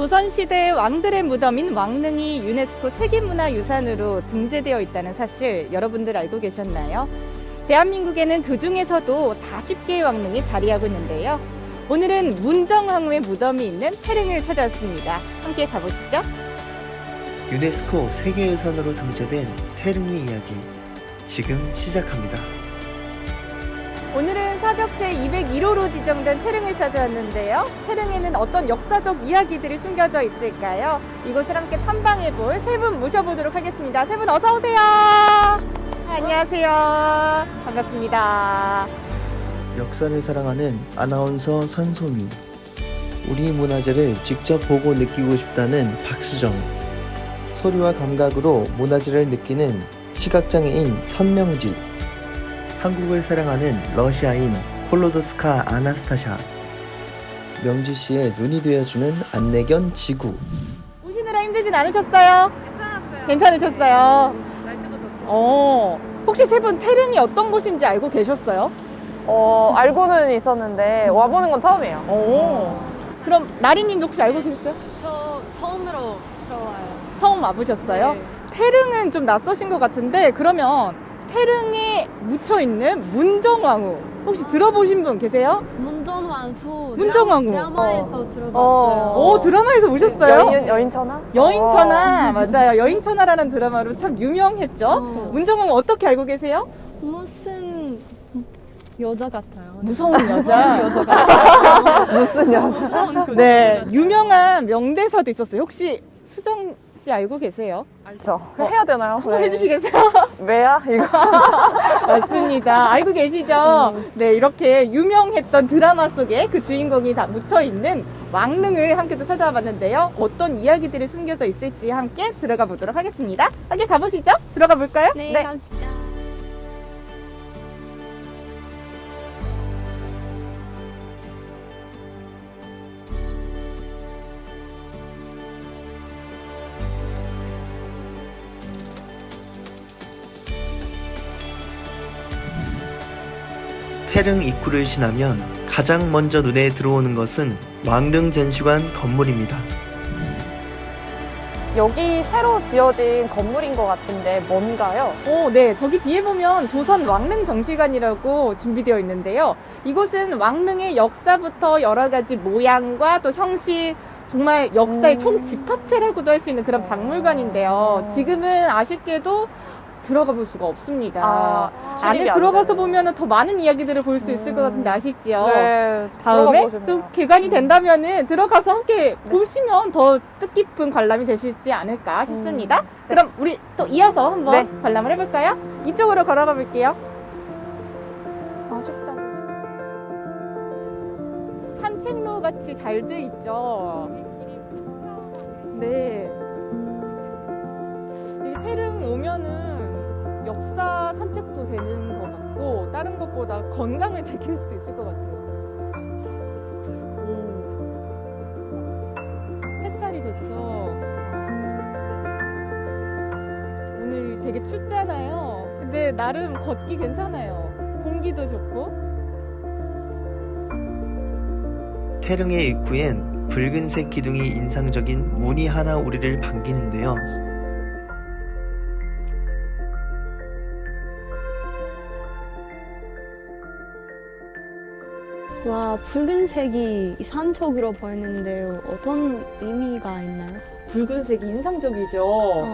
조선시대 왕들의 무덤인 왕릉이 유네스코 세계문화유산으로 등재되어 있다는 사실 여러분들 알고 계셨나요? 대한민국에는 그 중에서도 40개의 왕릉이 자리하고 있는데요. 오늘은 문정왕후의 무덤이 있는 태릉을 찾아왔습니다. 함께 가보시죠. 유네스코 세계유산으로 등재된 태릉의 이야기, 지금 시작합니다. 오늘은 사적 제201호로 지정된 태릉을 찾아왔는데요. 태릉에는 어떤 역사적 이야기들이 숨겨져 있을까요? 이곳을 함께 탐방해볼 세 분 모셔보도록 하겠습니다. 세 분 어서 오세요. 안녕하세요. 반갑습니다. 역사를 사랑하는 아나운서 선소미, 우리 문화재를 직접 보고 느끼고 싶다는 박수정, 소리와 감각으로 문화재를 느끼는 시각장애인 선명지, 한국을 사랑하는 러시아인 콜로도스카 아나스타샤, 명지씨의 눈이 되어주는 안내견 지구. 오시느라 힘들진 않으셨어요? 괜찮았어요. 괜찮으셨어요? 날씨도 좋고. 혹시 세 분 태릉이 어떤 곳인지 알고 계셨어요? 알고는 있었는데 와보는 건 처음이에요. 그럼 나리님도 혹시 알고 계셨어요? 저 처음으로 들어와요. 처음 와보셨어요? 네. 태릉은 좀 낯서신 것 같은데 그러면 태릉에 묻혀있는 문정왕후 혹시 들어보신 분 계세요? 문정왕후. 문정왕후. 드라마에서 들어봤어요. 오, 드라마에서 보셨어요? 여인천하? 여인천하. 맞아요. 여인천하라는 드라마로 참 유명했죠. 문정왕후 어떻게 알고 계세요? 무슨 여자 같아요. 무서운 여자. 무슨 여자? 네, 유명한 명대사도 있었어요. 혹시 수정 씨 알고 계세요? 알죠. 해야 되나요? 한번 네. 해주시겠어요? 왜야? 이거. 맞습니다. 알고 계시죠? 네, 이렇게 유명했던 드라마 속에 그 주인공이 다 묻혀있는 왕릉을 함께 또 찾아와 봤는데요. 어떤 이야기들이 숨겨져 있을지 함께 들어가 보도록 하겠습니다. 함께 가보시죠. 들어가 볼까요? 네, 네. 갑시다. 태릉 입구를 지나면 가장 먼저 눈에 들어오는 것은 왕릉 전시관 건물입니다. 여기 새로 지어진 건물인 것 같은데 뭔가요? 네. 저기 뒤에 보면 조선 왕릉 정시관이라고 준비되어 있는데요. 이곳은 왕릉의 역사부터 여러 가지 모양과 또 형식, 정말 역사의 총집합체라고도 할 수 있는 그런 박물관인데요. 지금은 아쉽게도 들어가 볼 수가 없습니다. 안에 출입이 안 들어가서 되네요. 보면 더 많은 이야기들을 볼 수 있을 것 같은데 아쉽지요. 네. 다음에 들어가 좀 보시면. 개관이 된다면은 들어가서 함께 보시면 더 뜻깊은 관람이 되시지 않을까 싶습니다. 그럼 우리 또 이어서 한번 네. 관람을 해볼까요? 이쪽으로 걸어가 볼게요. 아쉽다. 산책로 같이 잘 돼 있죠. 네. 이 태릉 오면은 역사 산책도 되는 것 같고 다른 것보다 건강을 지킬 수도 있을 것 같아요. 햇살이 좋죠. 오늘 되게 춥잖아요. 근데 나름 걷기 괜찮아요. 공기도 좋고. 태릉의 입구엔 붉은색 기둥이 인상적인 문이 하나 우리를 반기는데요. 와, 붉은색이 산적으로 보이는데요. 어떤 의미가 있나요? 붉은색이 인상적이죠.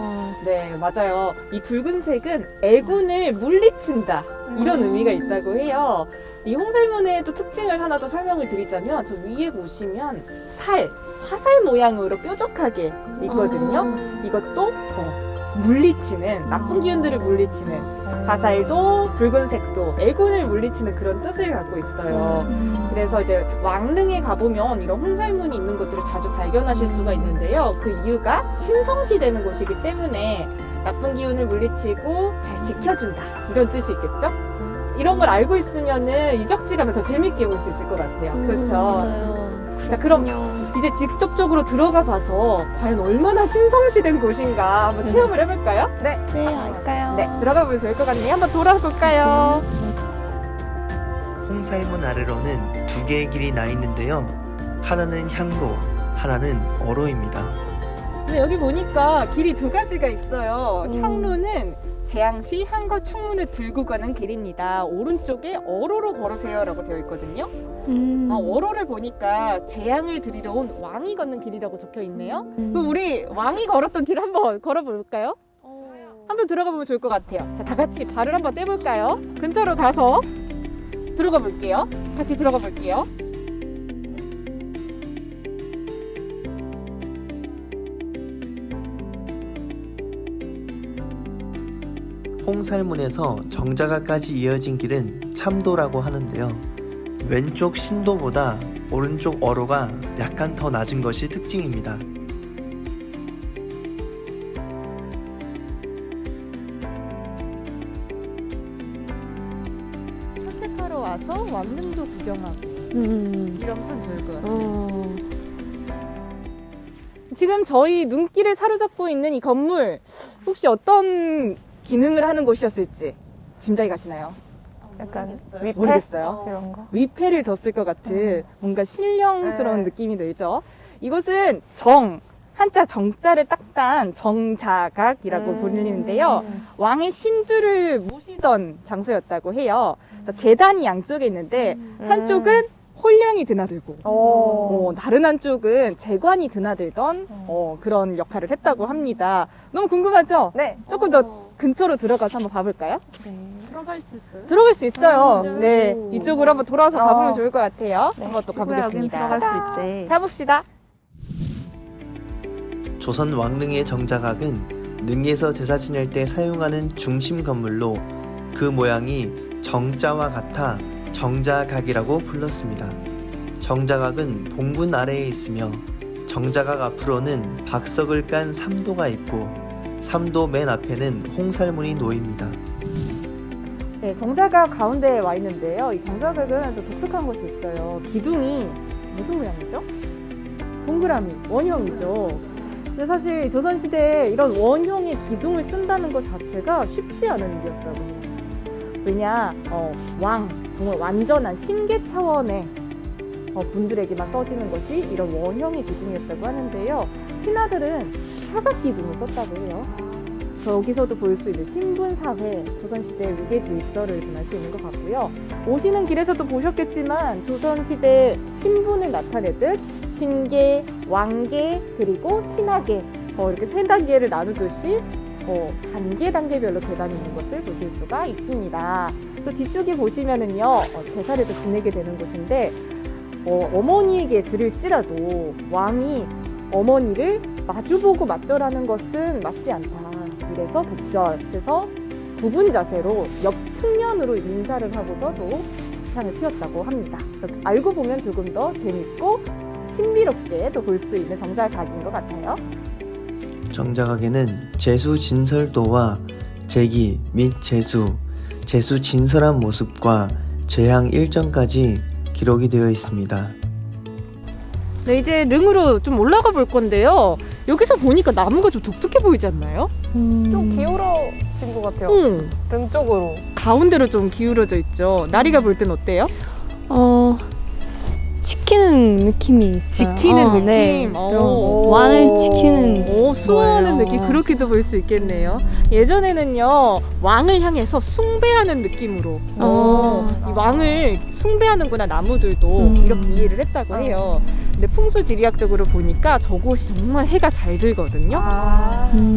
네, 맞아요. 이 붉은색은 애군을 물리친다. 이런 의미가 있다고 해요. 이 홍살문의 또 특징을 하나 더 설명을 드리자면 저 위에 보시면 화살 모양으로 뾰족하게 있거든요. 이것도 물리치는, 나쁜 기운들을 물리치는, 화살도 붉은색도 애군을 물리치는 그런 뜻을 갖고 있어요. 그래서 이제 왕릉에 가보면 이런 홍살문이 있는 것들을 자주 발견하실 수가 있는데요. 그 이유가 신성시되는 곳이기 때문에 나쁜 기운을 물리치고 잘 지켜준다. 이런 뜻이 있겠죠? 이런 걸 알고 있으면은 유적지 가면 더 재밌게 볼 수 있을 것 같아요. 그렇죠? 맞아요. 자, 그럼 이제 직접적으로 들어가 봐서 과연 얼마나 신성시된 곳인가 한번 체험을 해볼까요? 네, 할까요? 네, 들어가 보면 좋을 것 같네요. 한번 돌아볼까요? 홍살문 아래로는 두 개의 길이 나 있는데요. 하나는 향로, 하나는 어로입니다. 근데 여기 보니까 길이 두 가지가 있어요. 음. 향로는 재앙시 한거 충문을 들고 가는 길입니다. 오른쪽에 어로로 걸으세요 라고 되어 있거든요. 어로를 보니까 재앙을 드리러 온 왕이 걷는 길이라고 적혀 있네요. 그럼 우리 왕이 걸었던 길 한번 걸어볼까요? 한번 들어가 보면 좋을 것 같아요. 자, 다 같이 발을 한번 떼볼까요? 근처로 가서 들어가 볼게요. 같이 들어가 볼게요. 홍살문에서 정자가까지 이어진 길은 참도라고 하는데요. 왼쪽 신도보다 오른쪽 어로가 약간 더 낮은 것이 특징입니다. 산책하러 와서 왕릉도 구경하고 이러면 참 좋을 것 같아요. 어. 지금 저희 눈길을 사로잡고 있는 이 건물 혹시 어떤 기능을 하는 곳이었을지 짐작이 가시나요? 약간 위패? 모르겠어요. 이런 거? 위패를 뒀을 것 같은 뭔가 신령스러운 네. 느낌이 들죠. 이곳은 한자 정자를 딱 딴 정자각이라고 불리는데요. 왕의 신주를 모시던 장소였다고 해요. 그래서 계단이 양쪽에 있는데 한쪽은 홀령이 드나들고 다른 한쪽은 재관이 드나들던 그런 역할을 했다고 합니다. 너무 궁금하죠? 네. 조금 더 근처로 들어가서 한번 봐볼까요? 들어갈 수 있어요? 들어갈 수 있어요. 진짜요? 네, 이쪽으로 한번 돌아서 가보면 어. 좋을 것 같아요. 네, 한번 또 친구야, 여긴 가보겠습니다. 들어갈 수 있대. 가봅시다. 조선 왕릉의 정자각은 능에서 제사 지낼 때 사용하는 중심 건물로 그 모양이 정자와 같아 정자각이라고 불렀습니다. 정자각은 봉분 아래에 있으며 정자각 앞으로는 박석을 깐 삼도가 있고 삼도 맨 앞에는 홍살문이 놓입니다. 네, 정자각 가운데에 와 있는데요. 이 정자각은 또 독특한 것이 있어요. 기둥이 무슨 모양이죠? 동그라미, 원형이죠. 근데 사실 조선시대에 이런 원형의 기둥을 쓴다는 것 자체가 쉽지 않은 일이었다고 해요. 왜냐, 정말 완전한 신계 차원의 분들에게만 써지는 것이 이런 원형의 기둥이었다고 하는데요. 신하들은 사각 기둥을 썼다고 해요. 여기서도 볼 수 있는 신분사회, 조선시대 위계 질서를 좀 알 수 있는 것 같고요. 오시는 길에서도 보셨겠지만 조선시대 신분을 나타내듯 신계, 왕계, 그리고 신하계 이렇게 세 단계를 나누듯이 단계별로 계단이 있는 것을 보실 수가 있습니다. 또 뒤쪽에 보시면은요, 제사를 또 지내게 되는 곳인데, 어머니에게 드릴지라도 왕이 어머니를 마주보고 맞절하는 것은 맞지 않다. 그래서 복절. 그래서 구분 자세로 옆 측면으로 인사를 하고서도 향을 피웠다고 합니다. 그래서 알고 보면 조금 더 재밌고 신비롭게 또 볼 수 있는 정자각인 것 같아요. 정자각에는 제수 진설도와 제기 및 제수 진설한 모습과 재향 일정까지 기록이 되어 있습니다. 네, 이제 릉으로 좀 올라가 볼 건데요. 여기서 보니까 나무가 좀 독특해 보이지 않나요? 좀 기울어진 것 같아요. 등 쪽으로. 가운데로 좀 기울어져 있죠. 나리가 볼 땐 어때요? 지키는 느낌이 있어요. 지키는 느낌? 네. 오. 왕을 지키는 수호하는 거예요. 느낌, 그렇게도 볼 수 있겠네요. 예전에는요, 왕을 향해서 숭배하는 느낌으로 이 왕을 숭배하는구나 나무들도 이렇게 이해를 했다고 해요. 근데 풍수지리학적으로 보니까 저곳이 정말 해가 잘 들거든요.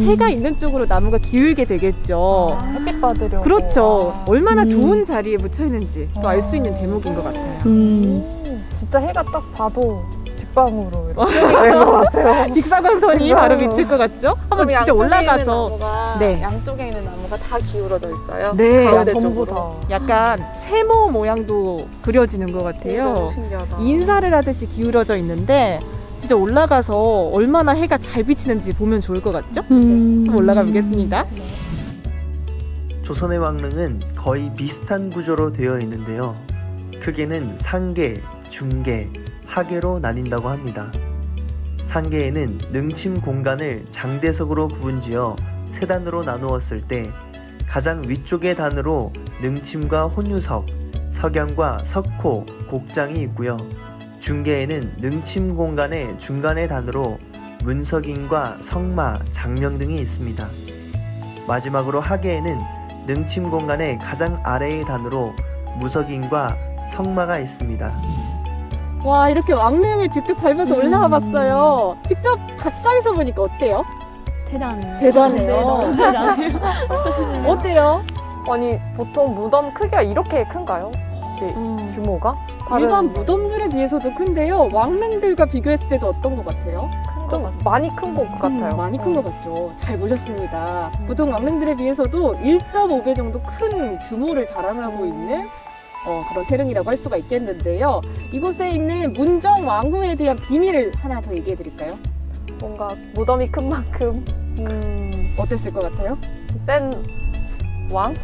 해가 있는 쪽으로 나무가 기울게 되겠죠. 햇빛 받으려고. 그렇죠. 얼마나 좋은 자리에 묻혀 있는지 또 알 수 있는 대목인 것 같아요. 진짜 해가 딱 봐도 직방으로 이렇게 되는 것 같아요. 직사광선이 바로 비칠 것 같죠? 한번 진짜 올라가서 네. 양쪽에 있는 나무가 다 기울어져 있어요. 네, 가운데 전부 쪽으로. 다. 약간 세모 모양도 그려지는 것 같아요. 너무 신기하다. 인사를 하듯이 기울어져 있는데 진짜 올라가서 얼마나 해가 잘 비치는지 보면 좋을 것 같죠? 한번 올라가 보겠습니다. 조선의 왕릉은 거의 비슷한 구조로 되어 있는데요. 크게는 상계, 중계, 하계로 나뉜다고 합니다. 상계에는 능침 공간을 장대석으로 구분지어 세 단으로 나누었을 때 가장 위쪽의 단으로 능침과 혼유석, 석양과 석호, 곡장이 있고요. 중계에는 능침 공간의 중간의 단으로 문석인과 성마, 장명 등이 있습니다. 마지막으로 하계에는 능침 공간의 가장 아래의 단으로 무석인과 성마가 있습니다. 와, 이렇게 왕릉을 직접 밟아서 올라와 봤어요. 직접 가까이서 보니까 어때요? 대단해요. 대단해요. 대단해요. 어때요? 아니 보통 무덤 크기가 이렇게 큰가요? 규모가? 일반 무덤들에 비해서도 큰데요. 왕릉들과 비교했을 때도 어떤 것 같아요? 좀 많이 큰 것 같아요. 많이 큰 것 같죠. 잘 보셨습니다. 보통 왕릉들에 비해서도 1.5배 정도 큰 규모를 자랑하고 있는 그런 태릉이라고 할 수가 있겠는데요. 이곳에 있는 문정 왕후에 대한 비밀을 하나 더 얘기해 드릴까요? 뭔가 무덤이 큰 만큼 어땠을 것 같아요? 센 왕?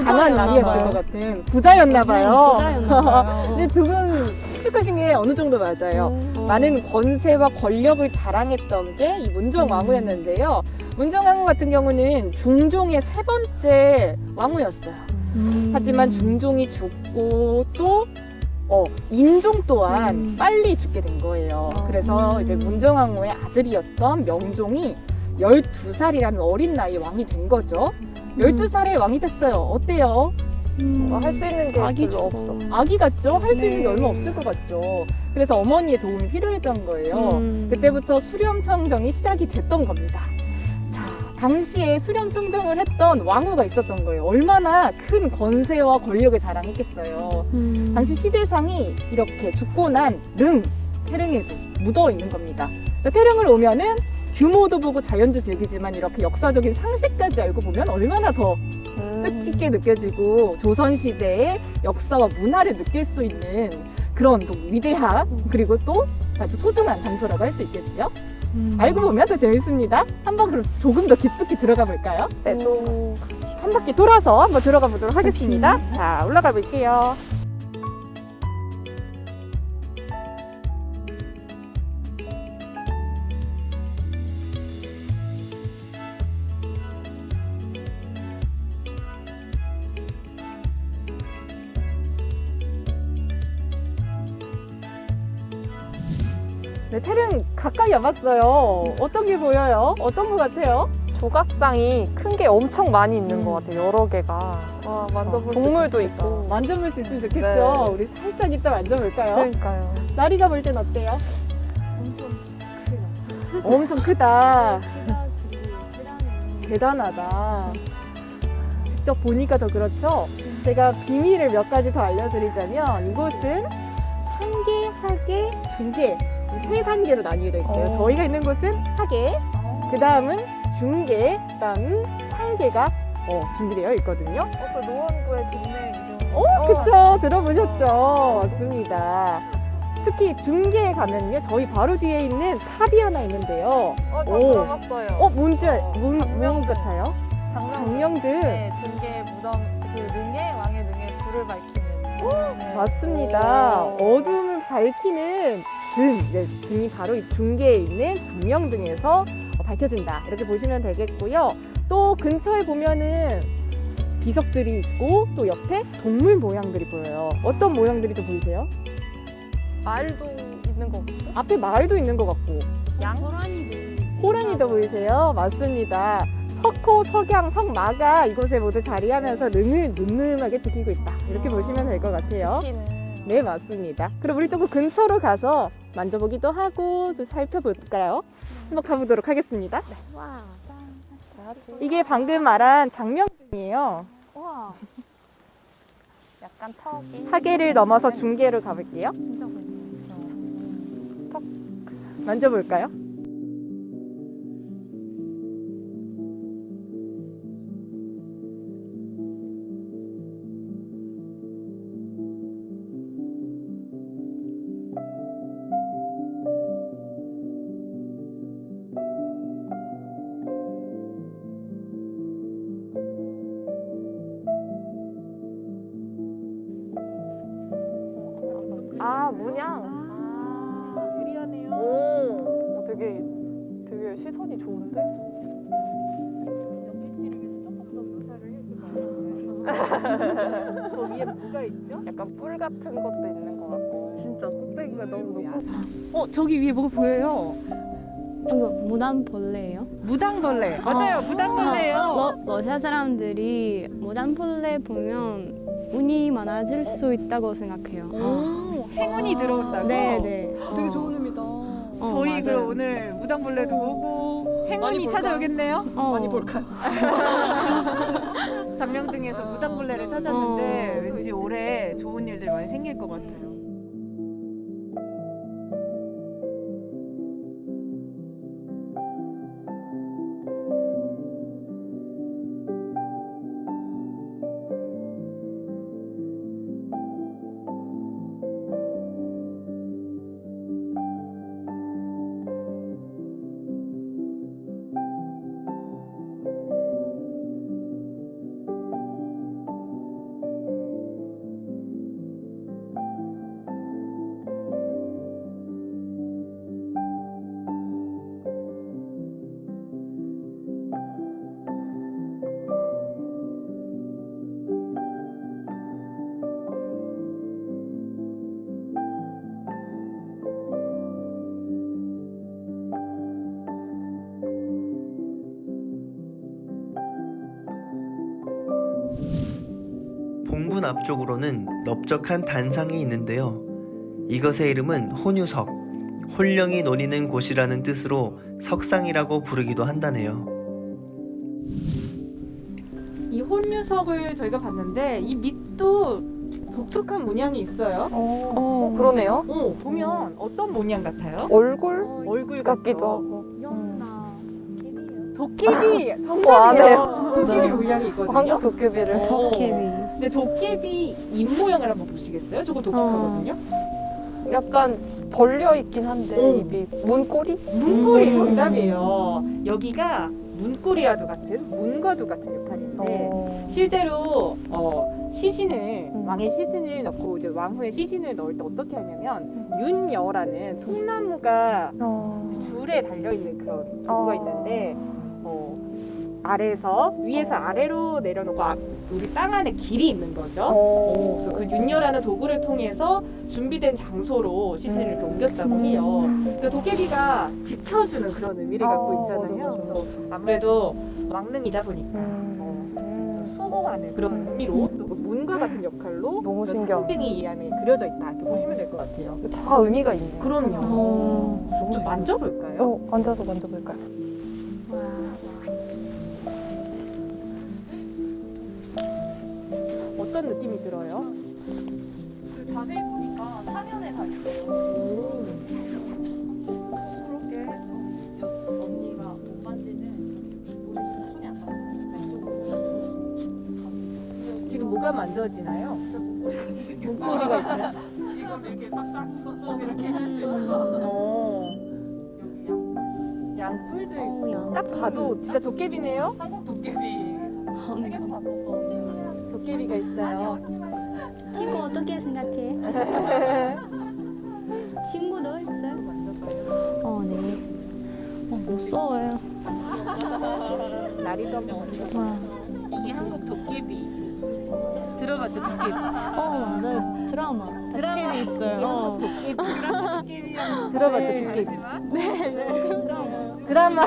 강한 남이었을 것 같은 부자였나 봐요. 부자였나 봐요. 근데 두 분 추측하신 게 어느 정도 맞아요. 많은 권세와 권력을 자랑했던 게 이 문정 왕후였는데요. 문정 왕후 같은 경우는 중종의 3번째 왕후였어요. 하지만 중종이 죽고 또 인종 또한 빨리 죽게 된 거예요. 그래서 이제 문정 왕후의 아들이었던 명종이 12살이라는 어린 나이에 왕이 된 거죠. 12살에 왕이 됐어요. 어때요? 할 수 있는 게 아기죠. 별로 없었어. 아기 같죠? 할 수 있는 게 네. 얼마 없을 것 같죠. 그래서 어머니의 도움이 필요했던 거예요. 그때부터 수렴청정이 시작이 됐던 겁니다. 자, 당시에 수렴청정을 했던 왕후가 있었던 거예요. 얼마나 큰 권세와 권력을 자랑했겠어요. 당시 시대상이 이렇게 죽고 난 태릉에도 묻어 있는 겁니다. 태릉을 오면은 규모도 보고 자연도 즐기지만 이렇게 역사적인 상식까지 알고 보면 얼마나 더 뜻깊게 느껴지고 조선시대의 역사와 문화를 느낄 수 있는 그런 또 위대한 그리고 또 아주 소중한 장소라고 할 수 있겠죠. 알고 보면 더 재밌습니다. 한번 그럼 조금 더 깊숙이 들어가 볼까요? 네, 또 한 바퀴 돌아서 한번 들어가 보도록 하겠습니다. 자, 올라가 볼게요. 네, 태릉 가까이 와봤어요. 어떤 게 보여요? 어떤 것 같아요? 조각상이 큰 게 엄청 많이 있는 것 같아요. 여러 개가. 와, 만져볼 수 동물도 있겠다. 있고. 만져볼 수 있으면 좋겠죠? 네. 우리 살짝 이따 만져볼까요? 그러니까요. 나리가 볼 땐 어때요? 엄청 크다. 대단하다. 직접 보니까 더 그렇죠? 제가 비밀을 몇 가지 더 알려드리자면 이곳은 상계, 하계, 중계 이 3단계로 나뉘어져 있어요. 저희가 있는 곳은 하계, 그 다음은 중계, 그 다음은 상계가 준비되어 있거든요. 그 노원구의 동네 이름. 그쵸? 들어보셨죠? 맞습니다. 특히 중계에 가면요, 저희 바로 뒤에 있는 탑이 하나 있는데요. 저 오. 들어봤어요. 뭔지, 뭔 장명등. 같아요? 장명등. 네, 증계 무덤 그 능에 왕의 능에 불을 밝히는. 네. 맞습니다. 오. 어둠을 밝히는 등이 바로 이 중계에 있는 장명등에서 밝혀진다. 이렇게 보시면 되겠고요. 또 근처에 보면은 비석들이 있고 또 옆에 동물 모양들이 보여요. 어떤 모양들이 좀 보이세요? 말도 있는 것 같아요. 앞에 말도 있는 것 같고 양? 호랑이도 보이세요? 맞습니다. 석호, 석양, 석마가 이곳에 모두 자리하면서 능을 늠름하게 지키고 있다. 이렇게 보시면 될 것 같아요. 지키는. 네, 맞습니다. 그럼 우리 조금 근처로 가서 만져보기도 하고 또 살펴볼까요? 한번 가보도록 하겠습니다. 와. 이게 방금 말한 장명등이에요. 우와. 약간 턱이. 하계를 넘어서 중계로 가볼게요. 진짜 그렇네요. 턱. 만져볼까요? 문양. 유리하네요. 오. 되게 시선이 좋은데? 영지 씨를 위해서 조금 더 묘사를 해주세요. 저 위에 뭐가 있죠? 약간 뿔 같은 것도 있는 것 같고. 진짜 꼭대기가 너무 높아. 저기 위에 뭐가 보여요? 이거 무단벌레예요? 무당벌레. 맞아요, 무당벌레예요. 러시아 사람들이 무단벌레 보면 운이 많아질 수 있다고 생각해요. 오, 행운이 들어온다고? 네네. 되게 좋은 의미다. 저희 맞아요. 그 오늘 무당벌레도 보고 행운이 많이 볼까요? 찾아오겠네요. 많이 볼까요? 잠명등에서 무당벌레를 찾았는데 왠지 올해 좋은 일들 많이 생길 것 같아요. 봉분 앞쪽으로는 넓적한 단상이 있는데요. 이것의 이름은 혼유석, 혼령이 노니는 곳이라는 뜻으로 석상이라고 부르기도 한다네요. 이 혼유석을 저희가 봤는데 이 밑도 독특한 문양이 있어요. 그러네요. 보면 어떤 문양 같아요? 얼굴 얼굴 같기도 같죠? 하고. 도깨비 안 정답이에요. 해요. 도깨비 문양이 있거든요. 한국 도깨비를. 도깨비. 근데 도깨비 입 모양을 한번 보시겠어요? 저거 독특하거든요. 약간 벌려 있긴 한데 오. 입이 문고리? 문고리 정답이에요. 여기가 문고리와도 같은 문과도 같은 역할인데 실제로 시신을 왕의 시신을 넣고 이제 왕후의 시신을 넣을 때 어떻게 하냐면 윤여라는 통나무가 줄에 달려 있는 그런 도구가 있는데 아래에서 위에서 아래로 내려놓고 우리 땅 안에 길이 있는 거죠. 그래서 그 윤여라는 도구를 통해서 준비된 장소로 시신을 이렇게 옮겼다고 해요. 그 도깨비가 지켜주는 그런 의미를 갖고 있잖아요. 맞아, 맞아. 그래서 아무래도 왕릉이다 보니까 수호하는 그런 의미로 또 문과 같은 역할로 너무 그 신기하다. 상징이 이 안에 그려져 있다 이렇게 보시면 될 것 같아요. 다 의미가 있네요. 그럼요. 좀 만져볼까요? 앉아서 만져볼까요? 어떤 느낌이 들어요? 그 자세히 보니까 사면에 다 있어요. 그렇게 해서 언니가 못 만지는 우리 손이 안 닿아요. 지금 뭐가 만져지나요? 목걸이가 있어요? 이거 이렇게 빡빡 이렇게 할 수 있어요. 여기 양뿔도 있고 양. 딱 봐도 진짜 도깨비네요? 한국 도깨비 책에서 봤어. 도깨비가 있어요. 친구 어떻게 생각해? 친구도 있어요? 네. 무서워요. 날이 더워. 와. 이게 한국 도깨비. 들어봤죠, 도깨비? 맞아요. 드라마. 도깨비 있어요. 도깨비. 들어봤죠, 도깨비? 드라마. 드라마.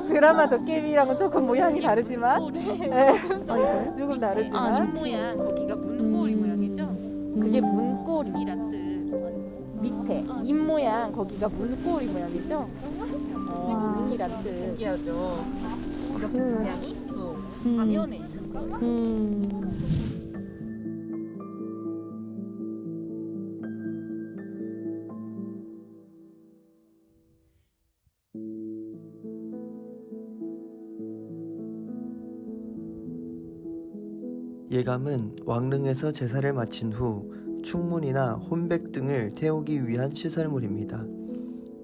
드라마 도깨비랑은 조금 모양이 다르지만 이거요? 조금 다르지만 모양 거기가 문고리 모양이죠? 그게 문고리란 뜻. 밑에 입 모양 거기가 문고리 모양이죠? 문이란 뜻. 신기하죠? 이렇게 모양이 음. 화면에 있는 거예요. 예감은 왕릉에서 제사를 마친 후 충문이나 혼백 등을 태우기 위한 시설물입니다.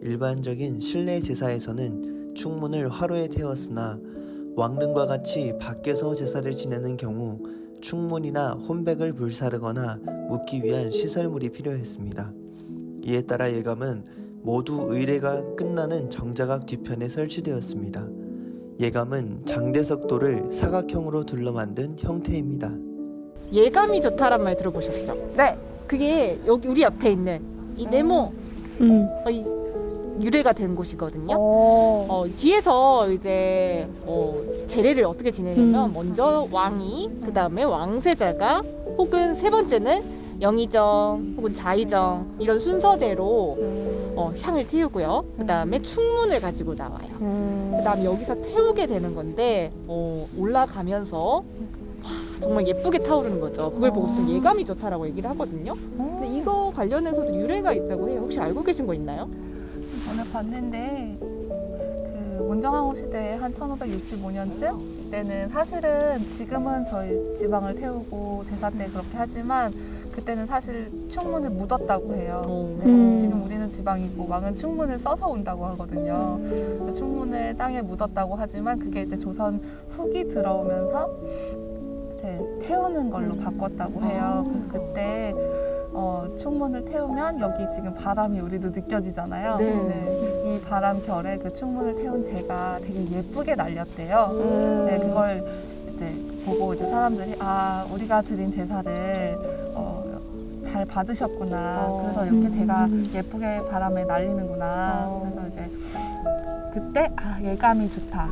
일반적인 실내 제사에서는 충문을 화로에 태웠으나 왕릉과 같이 밖에서 제사를 지내는 경우 충문이나 혼백을 불사르거나 묻기 위한 시설물이 필요했습니다. 이에 따라 예감은 모두 의례가 끝나는 정자각 뒤편에 설치되었습니다. 예감은 장대석돌을 사각형으로 둘러 만든 형태입니다. 예감이 좋다란 말 들어보셨죠? 네. 그게 여기 우리 옆에 있는 이 네모 이 유래가 된 곳이거든요. 뒤에서 이제 제례를 어떻게 지내냐면 먼저 왕이, 그 다음에 왕세자가, 혹은 세 번째는 영의정 혹은 자의정 이런 순서대로 향을 태우고요. 그 다음에 충문을 가지고 나와요. 그 다음에 여기서 태우게 되는 건데 올라가면서 와, 정말 예쁘게 타오르는 거죠. 그걸 보고 보통 예감이 좋다라고 얘기를 하거든요. 근데 이거 관련해서도 유래가 있다고 해요. 혹시 알고 계신 거 있나요? 전에 봤는데 그 문정왕후 시대 한 1565년쯤 그때는 사실은 지금은 저희 지방을 태우고 제사 때 그렇게 하지만 그때는 사실 충문을 묻었다고 해요. 네, 지금 우리는 지방이고 왕은 충문을 써서 온다고 하거든요. 그래서 충문을 땅에 묻었다고 하지만 그게 이제 조선 후기 들어오면서 이제 태우는 걸로 바꿨다고 해요. 그래서 그때 충문을 태우면 여기 지금 바람이 우리도 느껴지잖아요. 네. 네, 이 바람 결에 그 충문을 태운 재가 되게 예쁘게 날렸대요. 네, 그걸 이제 보고 이제 사람들이 우리가 드린 제사를 잘 받으셨구나. 그래서 이렇게 제가 예쁘게 바람에 날리는구나. 그래서 이제 그때 예감이 좋다.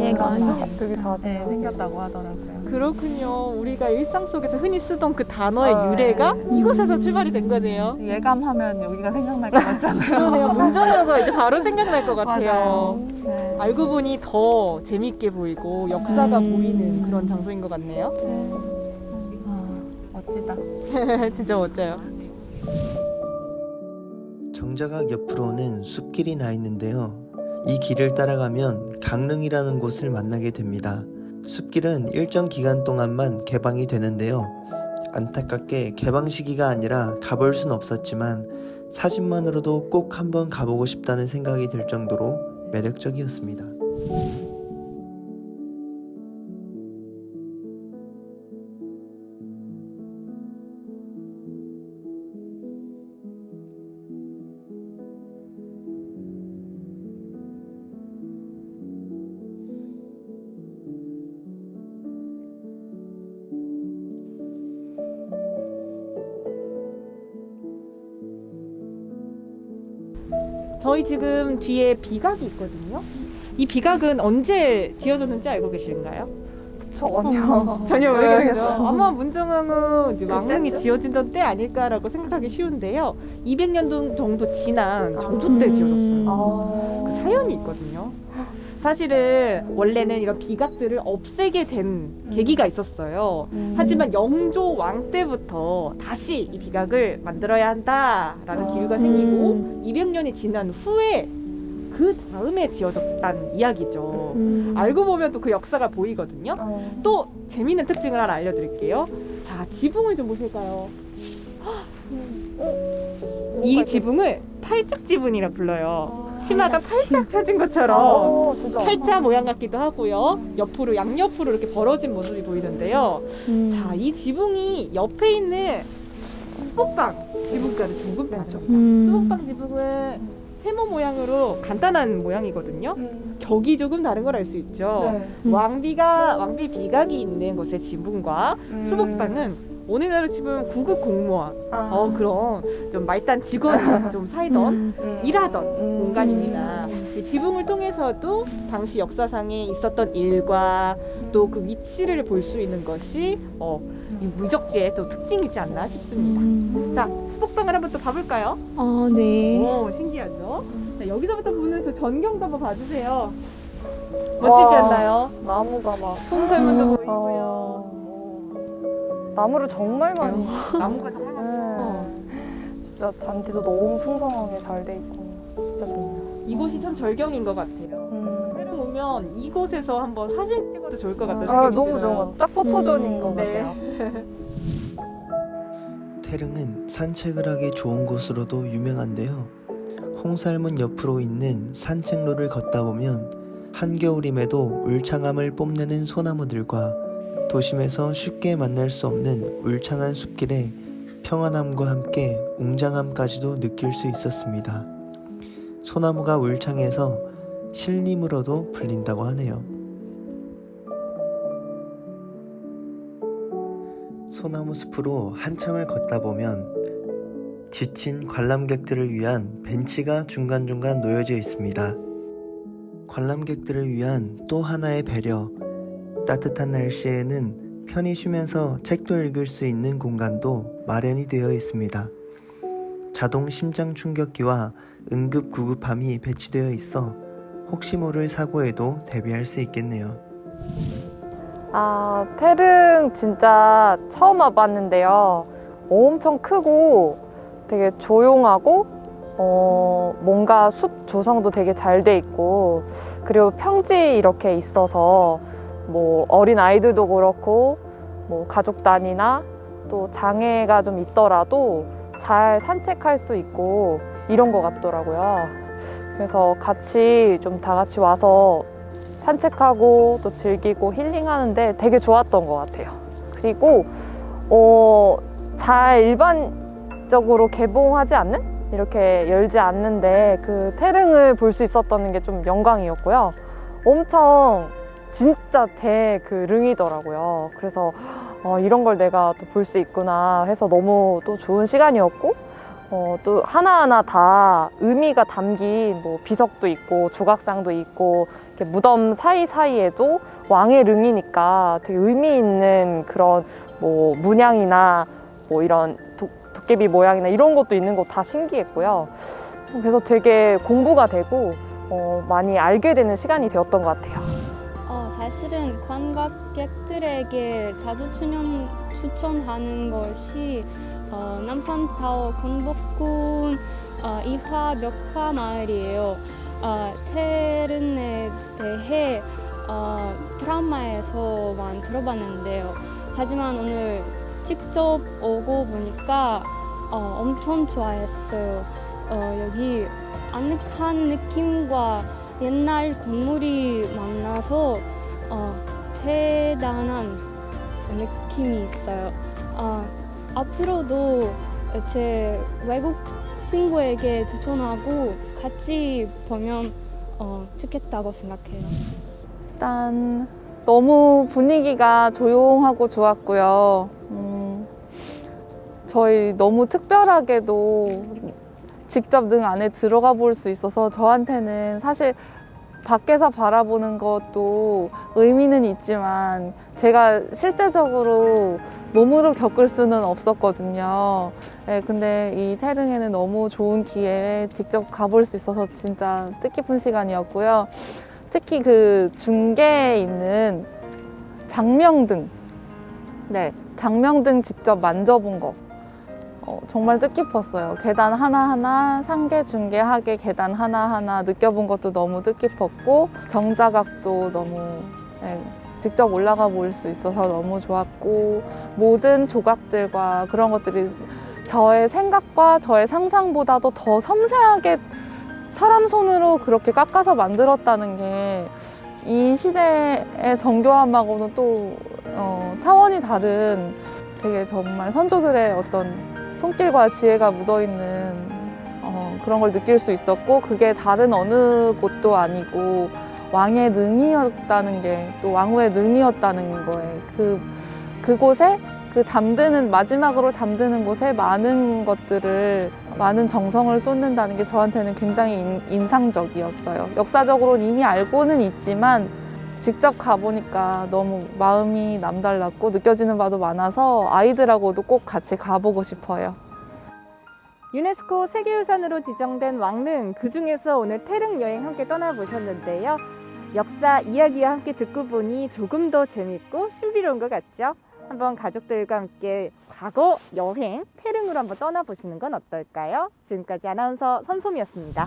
예감이 되게 자세히. 네, 생겼다고 하더라고요. 그렇군요. 우리가 일상 속에서 흔히 쓰던 그 단어의 네. 유래가 이곳에서 출발이 된 거네요. 예감하면 여기가 생각날 것 같잖아요. 그러네요. 문정왕후가 이제 바로 생각날 것 같아요. 맞아요. 네. 알고 보니 더 재밌게 보이고 역사가 보이는 그런 장소인 것 같네요. 멋지다. 진짜 멋져요. 정자각 옆으로는 숲길이 나 있는데요. 이 길을 따라가면 강릉이라는 곳을 만나게 됩니다. 숲길은 일정 기간 동안만 개방이 되는데요. 안타깝게 개방 시기가 아니라 가볼 순 없었지만 사진만으로도 꼭 한번 가보고 싶다는 생각이 들 정도로 매력적이었습니다. 저희 지금 뒤에 비각이 있거든요. 이 비각은 언제 지어졌는지 알고 계신가요? 전혀. 전혀 네, 모르겠어요. 알겠어요. 아마 문정왕후 이제 왕릉이 지어지던 때 아닐까라고 생각하기 쉬운데요. 200년 정도 지난 정조 때 지어졌어요. 그 사연이 있거든요. 사실은 원래는 이런 비각들을 없애게 된 계기가 있었어요. 하지만 영조 왕 때부터 다시 이 비각을 만들어야 한다라는 기류가 생기고 200년이 지난 후에 그 다음에 지어졌다는 이야기죠. 알고 보면 또 그 역사가 보이거든요. 또 재미있는 특징을 하나 알려드릴게요. 자, 지붕을 좀 보실까요? 이 지붕을 팔짝 지붕이라 불러요. 치마가 팔짝 펴진 것처럼 진짜. 팔자 모양 같기도 하고요. 옆으로 양옆으로 이렇게 벌어진 모습이 보이는데요. 자, 이 지붕이 옆에 있는 수복방 지붕과는 조금 다르죠. 수복방 지붕은 세모 모양으로 간단한 모양이거든요. 격이 조금 다른 걸 알 수 있죠. 왕비 비각이 있는 곳의 지붕과 수복방은 오늘날로 치면 구급 공무원 그런 좀 말단 직원이 좀 살던 일하던 공간입니다. 이 지붕을 통해서도 당시 역사상에 있었던 일과 또 그 위치를 볼 수 있는 것이 이 무적지의 또 특징이지 않나 싶습니다. 자, 수복방을 한번 또 봐볼까요? 네. 오, 신기하죠? 자, 여기서부터 보는 저 전경도 한번 봐주세요. 멋지지 않나요? 나무가 막. 홍설문도 보이고요. 나무를 정말 많이. 나무가 정말 많아요. 진짜 잔디도 너무 풍성하게 잘 돼 있고. 진짜 좋네요. 이곳이 참 절경인 것 같아요. 해를 오면 이곳에서 한번 사진 찍어도 좋을 것 같다는 아, 생각이 너무 들어요. 좋은 것 같아요. 딱 포토존인 것 네. 같아요. 태릉은 산책을 하기 좋은 곳으로도 유명한데요. 홍살문 옆으로 있는 산책로를 걷다 보면 한겨울임에도 울창함을 뽐내는 소나무들과 도심에서 쉽게 만날 수 없는 울창한 숲길에 평안함과 함께 웅장함까지도 느낄 수 있었습니다. 소나무가 울창해서 신림으로도 불린다고 하네요. 소나무 숲으로 한참을 걷다 보면 지친 관람객들을 위한 벤치가 중간중간 놓여져 있습니다. 관람객들을 위한 또 하나의 배려, 따뜻한 날씨에는 편히 쉬면서 책도 읽을 수 있는 공간도 마련이 되어 있습니다. 자동 심장 충격기와 응급 구급함이 배치되어 있어 혹시 모를 사고에도 대비할 수 있겠네요. 아, 태릉 진짜 처음 와봤는데요. 엄청 크고 되게 조용하고 뭔가 숲 조성도 되게 잘 돼 있고, 그리고 평지 이렇게 있어서 뭐 어린 아이들도 그렇고 뭐 가족 단위나 또 장애가 좀 있더라도 잘 산책할 수 있고 이런 것 같더라고요. 그래서 같이 좀 다 같이 와서 산책하고 또 즐기고 힐링하는데 되게 좋았던 것 같아요. 그리고 잘 일반적으로 개봉하지 않는? 이렇게 열지 않는데 그 태릉을 볼 수 있었던 게 좀 영광이었고요. 엄청 진짜 릉이더라고요. 그래서 이런 걸 내가 또 볼 수 있구나 해서 너무 또 좋은 시간이었고, 또 하나하나 다 의미가 담긴 뭐 비석도 있고 조각상도 있고, 이렇게 무덤 사이사이에도 왕의 릉이니까 되게 의미 있는 그런 뭐 문양이나 뭐 이런 도깨비 모양이나 이런 것도 있는 거 다 신기했고요. 그래서 되게 공부가 되고 많이 알게 되는 시간이 되었던 것 같아요. 사실은 관광객들에게 자주 추천하는 것이 남산타워 경복궁 이화 벽화 마을이에요. 태릉에 대해 드라마에서만 들어봤는데요. 하지만 오늘 직접 오고 보니까 엄청 좋아했어요. 여기 아늑한 느낌과 옛날 건물이 만나서 대단한 느낌이 있어요. 앞으로도 제 외국 친구에게 추천하고 같이 보면 좋겠다고 생각해요. 일단 너무 분위기가 조용하고 좋았고요. 저희 너무 특별하게도 직접 능 안에 들어가 볼 수 있어서 저한테는 사실 밖에서 바라보는 것도 의미는 있지만 제가 실제적으로 몸으로 겪을 수는 없었거든요. 네, 근데 이 태릉에는 너무 좋은 기회에 직접 가볼 수 있어서 진짜 뜻깊은 시간이었고요. 특히 그 중계에 있는 장명등, 장명등 직접 만져본 거 정말 뜻깊었어요. 계단 하나하나, 상계, 중계, 하계 계단 하나하나 느껴본 것도 너무 뜻깊었고, 정자각도 너무 직접 올라가 볼 수 있어서 너무 좋았고, 모든 조각들과 그런 것들이 저의 생각과 저의 상상보다도 더 섬세하게 사람 손으로 그렇게 깎아서 만들었다는 게 이 시대의 정교함하고는 또 차원이 다른 되게 정말 선조들의 어떤 손길과 지혜가 묻어있는 그런 걸 느낄 수 있었고, 그게 다른 어느 곳도 아니고 왕의 능이었다는 게, 또 왕후의 능이었다는 거에 그곳에 그 마지막으로 잠드는 곳에 많은 것들을, 많은 정성을 쏟는다는 게 저한테는 굉장히 인상적이었어요. 역사적으로는 이미 알고는 있지만 직접 가보니까 너무 마음이 남달랐고 느껴지는 바도 많아서 아이들하고도 꼭 같이 가보고 싶어요. 유네스코 세계유산으로 지정된 왕릉, 그중에서 오늘 태릉 여행 함께 떠나보셨는데요. 역사 이야기와 함께 듣고 보니 조금 더 재밌고 신비로운 것 같죠? 한번 가족들과 함께 과거 여행 태릉으로 한번 떠나보시는 건 어떨까요? 지금까지 아나운서 선솜이었습니다.